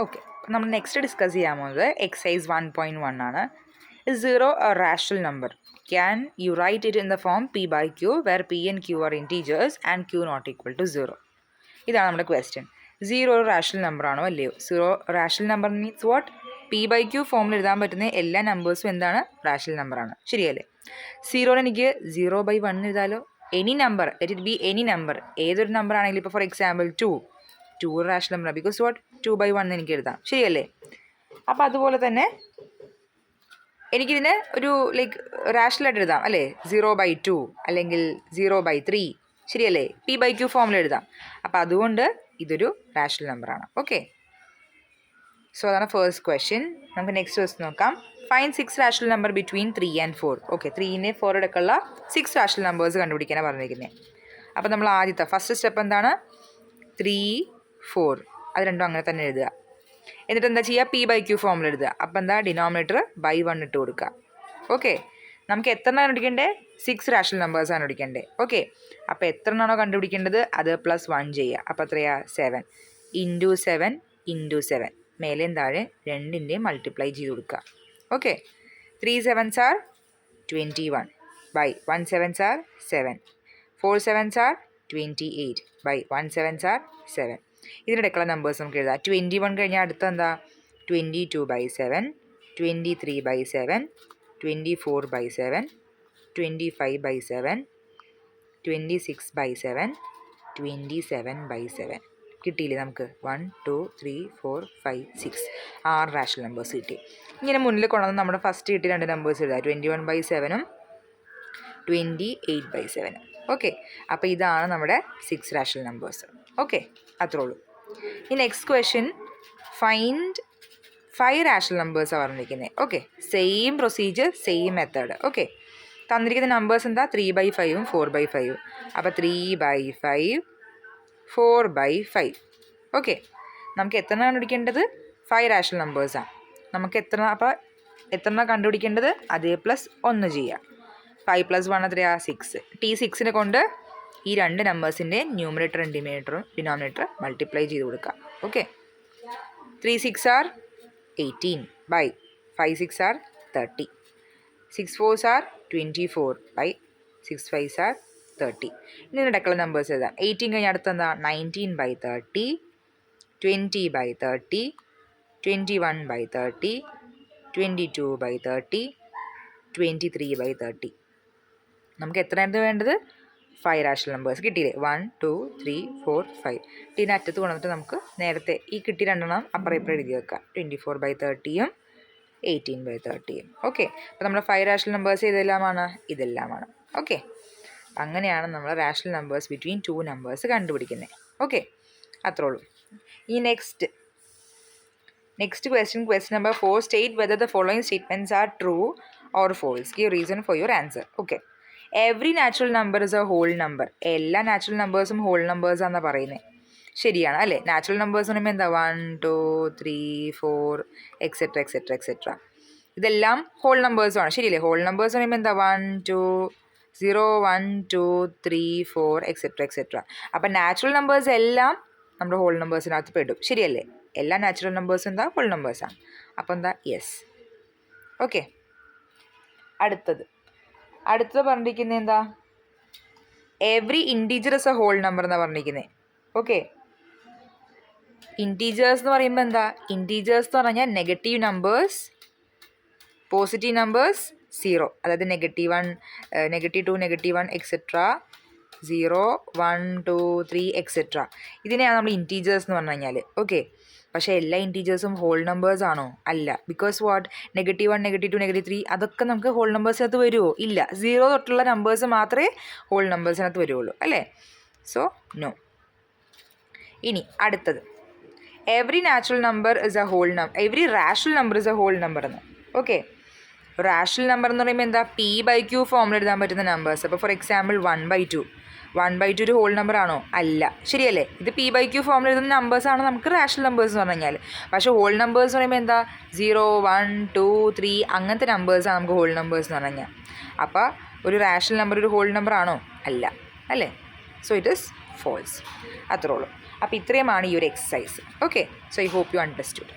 Okay, നമ്മൾ next discuss ചെയ്യാൻ പോകുന്നത് എക്സസൈസ് 1.1 ആണ്. Is 0 a rational number? Can you write it in the form p by q where p and q are integers and q not equal to 0? ഇതാണ് നമ്മുടെ question. 0 ഒരു rational number ആണോ അല്ലയോ? 0 rational number means what? P by Q ഫോമിൽ എഴുതാൻ പറ്റുന്ന എല്ലാ നമ്പേഴ്സും എന്താണ്? റാഷണൽ നമ്പറാണ്. ശരിയല്ലേ? 0 എനിക്ക് 0/1 എഴുതാലോ. Any number, let it be any number, ഏതൊരു നമ്പർ ആണെങ്കിലും. ഇപ്പോൾ for example 2 rational number because what 2/1 എനിക്ക് എഴുതാം. ശരിയല്ലേ? അപ്പോൾ അതുപോലെ തന്നെ എനിക്കിതിനെ ഒരു ലൈക്ക് റാഷണലായിട്ട് എഴുതാം അല്ലേ? 0/2 അല്ലെങ്കിൽ 0/3. ശരിയല്ലേ? പി ബൈ ക്യൂ ഫോമിൽ എഴുതാം. അപ്പോൾ അതുകൊണ്ട് ഇതൊരു റാഷണൽ നമ്പറാണ്. ഓക്കെ, സോ അതാണ് ഫസ്റ്റ് ക്വസ്റ്റ്യൻ. നമുക്ക് നെക്സ്റ്റ് ക്വസ്റ്റ്യൻ നോക്കാം. Find 6 rational number between 3 and 4. Okay, 3 4 ഇടയ്ക്കുള്ള 6 റാഷണൽ നമ്പേഴ്സ് കണ്ടുപിടിക്കാനാണ് പറഞ്ഞിരിക്കുന്നത്. അപ്പോൾ നമ്മൾ ആദ്യത്തെ ഫസ്റ്റ് സ്റ്റെപ്പ് എന്താണ്? 3, 4 അത് രണ്ടും അങ്ങനെ തന്നെ എഴുതുക. എന്നിട്ട് എന്താ ചെയ്യുക? പി ബൈ ക്യൂ ഫോമിൽ എഴുതുക. അപ്പോൾ എന്താ? ഡിനോമിനേറ്റർ /1 ഇട്ട് കൊടുക്കുക. ഓക്കെ, നമുക്ക് എത്ര എണ്ണം കണ്ടുപിടിക്കേണ്ടത്? 6 റാഷണൽ നമ്പേഴ്സാണ് കണ്ടുപിടിക്കേണ്ടത്. ഓക്കെ, അപ്പോൾ എത്ര എണ്ണമാണോ കണ്ടുപിടിക്കേണ്ടത് അത് +1 ചെയ്യുക. അപ്പോൾ എത്രയാ? 7 × 7 × 7 മേലെയും താഴെ രണ്ടിൻ്റെയും മൾട്ടിപ്ലൈ ചെയ്ത് കൊടുക്കുക. Okay, 3 7s are 21 by 1 7s are 7, 4 7s are 28 by 1 7s are 7. ഇതിനിടയ്ക്കുള്ള numbers നമുക്ക് എഴുതാം. 21 കഴിഞ്ഞാൽ അടുത്ത എന്താ? 22/7, 23/7, 24/7, 25/7, 26/7, 27/7. കിട്ടിയില്ലേ നമുക്ക്? 1 2 3 4 5 6 6 റാഷണൽ നമ്പേഴ്സ് കിട്ടി. ഇങ്ങനെ മുന്നിൽ കൊണ്ടുവന്ന് നമ്മുടെ ഫസ്റ്റ് കിട്ടിയ രണ്ട് നമ്പേഴ്സ് എഴുതാം. 21/7 28/7. ഓക്കെ, അപ്പോൾ ഇതാണ് നമ്മുടെ 6 റാഷണൽ നമ്പേഴ്സ്. ഓക്കെ, അത്രേ ഉള്ളൂ. ഈ നെക്സ്റ്റ് ക്വസ്റ്റ്യൻ ഫൈൻഡ് 5 റാഷണൽ നമ്പേഴ്സാണ് പറഞ്ഞിരിക്കുന്നത്. Okay, same procedure, same method. Okay, തന്നിരിക്കുന്ന നമ്പേഴ്സ് എന്താ? 3/5 4/5. അപ്പോൾ 3/5 4/5. ഓക്കെ, നമുക്ക് എത്ര എണ്ണം കണ്ടുപിടിക്കേണ്ടത്? 5 റാഷണൽ നമ്പേഴ്സാണ്. നമുക്ക് അപ്പോൾ എത്ര എണ്ണം കണ്ടുപിടിക്കേണ്ടത്? അതേ +1 ചെയ്യുക. 5 + 1 എത്രയാ? 6. T6നെ കൊണ്ട് ഈ രണ്ട് നമ്പേഴ്സിൻ്റെ ന്യൂമറേറ്ററും ഡിനോമിനേറ്റർ മൾട്ടിപ്ലൈ ചെയ്ത് കൊടുക്കുക. Okay, 3 6 are 18 by 5 6 are 30, 6 4s are 24 by 6 5s are 30. ഇനി ഇടയ്ക്കുള്ള നമ്പേഴ്സ് എഴുതാം. 18 കഴിഞ്ഞാൽ അടുത്ത എന്താ? 19/30, 20/30, 21/30, 22/30, 23/30. നമുക്ക് എത്രയായിരുന്നു വേണ്ടത്? 5 റാഷണൽ നമ്പേഴ്സ് കിട്ടിയില്ലേ? 1 2 3 4 5. ഇതിൻ്റെ അറ്റത്ത് കൊണ്ടുവന്നിട്ട് നമുക്ക് നേരത്തെ ഈ കിട്ടിയ രണ്ടെണ്ണം അപ്പുറം ഇപ്പുറം എഴുതി വെക്കാം. 24/30 18/30. ഓക്കെ, അപ്പോൾ നമ്മുടെ 5 റാഷണൽ നമ്പേഴ്സ് ഇതെല്ലാമാണ്. ഓക്കെ, അങ്ങനെയാണ് നമ്മൾ റാഷണൽ നമ്പേഴ്സ് ബിറ്റ്വീൻ 2 നമ്പേഴ്സ് കണ്ടുപിടിക്കുന്നത്. ഓക്കെ, അത്രേ ഉള്ളൂ. ഈ next question number 4. State whether the following statements are true or false. Give reason for your answer. Okay, every natural number is a whole number. എല്ലാ natural നമ്പേഴ്സും whole നമ്പേഴ്സാണെന്നാണ് പറയുന്നത്. ശരിയാണ് അല്ലേ? നാച്ചുറൽ നമ്പേഴ്സ് എന്ന് പറയുമ്പോൾ എന്താ? 1 2 3 4 എക്സെട്ര എക്സെട്ര എക്സെട്ര ഇതെല്ലാം ഹോൾ നമ്പേഴ്സുമാണ്. ശരിയല്ലേ? ഹോൾ നമ്പേഴ്സ് എന്ന് പറയുമ്പോൾ എന്താ? 1 2 0 1 2 3 4 എക്സെട്ര എക്സെട്ര. അപ്പം നാച്ചുറൽ നമ്പേഴ്സ് എല്ലാം നമ്മുടെ ഹോൾ നമ്പേഴ്സിനകത്ത് പെടും. ശരിയല്ലേ? എല്ലാ നാച്ചുറൽ നമ്പേഴ്സും എന്താ? ഹോൾ നമ്പേഴ്സാണ്. അപ്പോൾ എന്താ? യെസ്. ഓക്കെ, അടുത്തത് പറഞ്ഞിരിക്കുന്നത് എന്താ? Every integer is a whole number എന്നാണ് പറഞ്ഞിരിക്കുന്നത്. ഓക്കെ, ഇൻറ്റീജേഴ്സ് എന്ന് പറയുമ്പോൾ എന്താ? ഇൻറ്റീജേഴ്സ് എന്ന് പറഞ്ഞാൽ നെഗറ്റീവ് നമ്പേഴ്സ്, പോസിറ്റീവ് നമ്പേഴ്സ്, 0, അതായത് -1 -2 -1 എക്സെട്ര 0 1 2 3 എക്സെട്ര. ഇതിനെയാണ് നമ്മൾ ഇൻറ്റീജേഴ്സ് എന്ന് പറഞ്ഞു കഴിഞ്ഞാൽ. ഓക്കെ, പക്ഷേ എല്ലാ ഇൻറ്റീജേഴ്സും ഹോൾ നമ്പേഴ്സ് ആണോ? അല്ല. Because what? -1 -2 -3 അതൊക്കെ നമുക്ക് ഹോൾ നമ്പേഴ്സിനകത്ത് വരുമോ? ഇല്ല. 0 തൊട്ടുള്ള നമ്പേഴ്സ് മാത്രമേ ഹോൾ നമ്പേഴ്സിനകത്ത് വരുള്ളൂ അല്ലേ? So no. ഇനി അടുത്തത് every natural number is a whole number, every rational number is a whole number എന്ന്. ഓക്കെ, റാഷണൽ നമ്പർ എന്ന് പറയുമ്പോൾ എന്താ? പി ബൈ ക്യൂ ഫോമിൽ എഴുതാൻ പറ്റുന്ന നമ്പേഴ്സ്. അപ്പോൾ ഫോർ എക്സാമ്പിൾ 1/2 ഒരു ഹോൾ നമ്പർ ആണോ? അല്ല. ശരിയല്ലേ? ഇത് പി ബൈ ക്യൂ ഫോമിൽ എഴുതുന്ന നമ്പേഴ്സാണ് നമുക്ക് റാഷണൽ നമ്പേഴ്സ് എന്ന് പറഞ്ഞു കഴിഞ്ഞാൽ. പക്ഷേ ഹോൾ നമ്പേഴ്സ് എന്ന് പറയുമ്പോൾ എന്താ? 0 1 2 3 അങ്ങനത്തെ നമ്പേഴ്സാണ് നമുക്ക് ഹോൾ നമ്പേഴ്സ് എന്ന് പറഞ്ഞു കഴിഞ്ഞാൽ. അപ്പോൾ ഒരു റാഷണൽ നമ്പർ ഒരു ഹോൾ നമ്പർ ആണോ? അല്ല. അല്ലേ? So it is false. അത്രേ ഉള്ളൂ. അപ്പോൾ ഇത്രയുമാണ് ഈ ഒരു exercise. Okay, so I hope you understood.